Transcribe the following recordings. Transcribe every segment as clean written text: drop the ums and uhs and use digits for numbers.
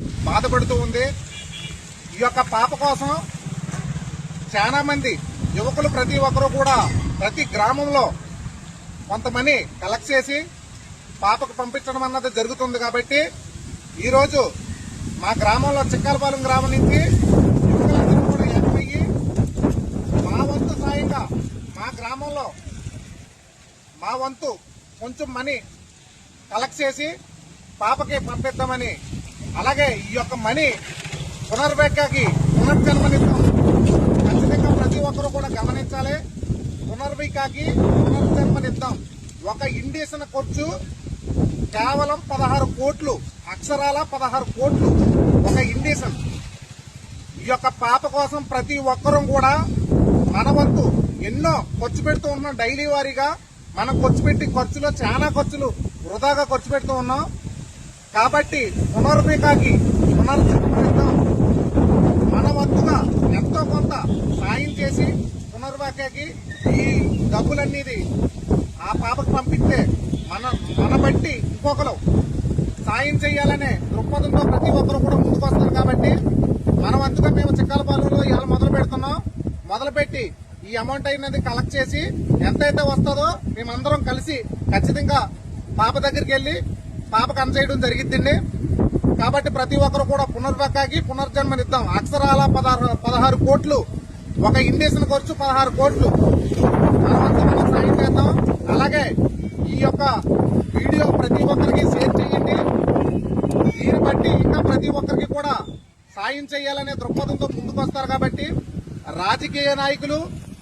బాధపడుతూ ఉంది. ఈ యొక్క పాప కోసం చాలా మంది యువకులు ప్రతి ఒక్కరూ కూడా ప్రతి గ్రామంలో కొంతమంది కలెక్ట్ చేసి పాపకు పంపించడం అన్నది జరుగుతుంది. కాబట్టి ఈరోజు మా గ్రామంలో చిక్కాలపాలెం గ్రామం నుంచి యువకులందరూ కూడా ఏకమయ్యి మా వంతు సాయంగా మా గ్రామంలో మా వంతు కొంచెం మనీ కలెక్ట్ చేసి పాపకి పంపిద్దామని, అలాగే ఈ యొక్క మనీ పునర్వేకకి పునర్జన్మనిస్తాం. ఖచ్చితంగా ప్రతి ఒక్కరూ కూడా గమనించాలి. పునర్వికాకి పునర్జన్మనిద్దాం. ఒక ఇండిషన్ ఖర్చు కేవలం 16 కోట్లు, అక్షరాల 16 కోట్లు ఒక ఇండిషన్. ఈ యొక్క పాప కోసం ప్రతి ఒక్కరూ కూడా మన వంతు ఎన్నో ఖర్చు పెడుతూ ఉన్నాం. డైలీ వారీగా మనం ఖర్చు పెట్టి ఖర్చులో చాలా ఖర్చులు వృధాగా ఖర్చు పెడుతూ ఉన్నాం. కాబట్టి పునర్వికాకి పునర్జన్మనిద్దాం. మన వంతుగా ఎంతో కొంత సాయం చేసి పునర్వికాకి ఈ డబ్బులన్నీ ఆ పాపకు పంపిస్తే మన బట్టి ఇంకొకరు సాయం చేయాలనే దృక్పథంతో ప్రతి ఒక్కరు కూడా ముందుకు వస్తారు. కాబట్టి మన వంతుగా మేము చిక్కాలపాలెంలో ఇవాళ మొదలు పెడుతున్నాం. మొదలుపెట్టి ఈ అమౌంట్ అయినది కలెక్ట్ చేసి ఎంతైతే వస్తుందో మేమందరం కలిసి ఖచ్చితంగా పాప దగ్గరికి వెళ్లి పాపకు అందజేయడం జరిగిద్దండి. కాబట్టి ప్రతి ఒక్కరు కూడా పునర్వికాకి పునర్జన్మనిద్దాం. అక్షరాల 16 కోట్లు ఒక ఇండిషన్ ఖర్చు 16 కోట్లు మనం సాయం చేద్దాం. అలాగే ఈ యొక్క వీడియో ప్రతి ఒక్కరికి షేర్ చేయండి. దీన్ని బట్టి ఇంకా ప్రతి ఒక్కరికి కూడా సాయం చేయాలనే దృక్పథంతో ముందుకు వస్తారు. కాబట్టి రాజకీయ నాయకులు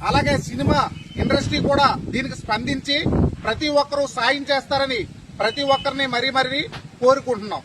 అలాగే సినిమా ఇండస్ట్రీ కూడా దీనికి స్పందించి ప్రతి ఒక్కరూ సాయం చేస్తారని ప్రతి ఒక్కరిని మరీ కోరుకుంటున్నాం.